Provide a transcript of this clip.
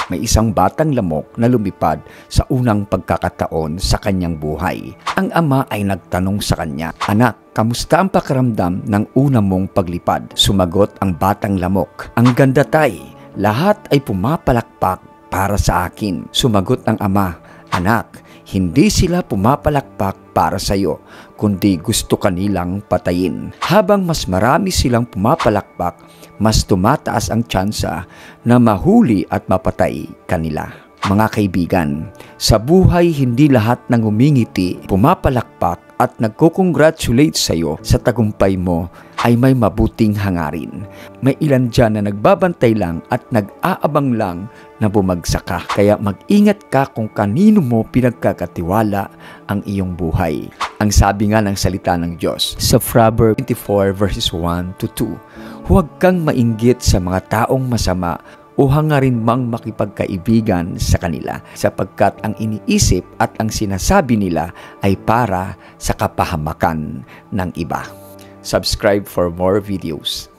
May isang batang lamok na lumipad sa unang pagkakataon sa kanyang buhay. Ang ama ay nagtanong sa kanya, "Anak, kamusta ang pakiramdam ng una mong paglipad?" Sumagot ang batang lamok, "Ang ganda, tay. Lahat ay pumapalakpak para sa akin." Sumagot ang ama, "Anak, hindi sila pumapalakpak para sa iyo, kundi gusto kanilang patayin. Habang mas marami silang pumapalakpak, mas tumataas ang tsansa na mahuli at mapatay kanila." Mga kaibigan, sa buhay hindi lahat ng umingiti, pumapalakpak at nagko-congratulate sa iyo sa tagumpay mo ay may mabuting hangarin. May ilan dyan na nagbabantay lang at nag-aabang lang na bumagsak ka. Kaya mag-ingat ka kung kanino mo pinagkakatiwala ang iyong buhay. Ang sabi nga ng salita ng Diyos sa Proverbs 24 verses 1 to 2, "Huwag kang mainggit sa mga taong masama o hangarin mang makipagkaibigan sa kanila, sapagkat ang iniisip at ang sinasabi nila ay para sa kapahamakan ng iba." Subscribe for more videos.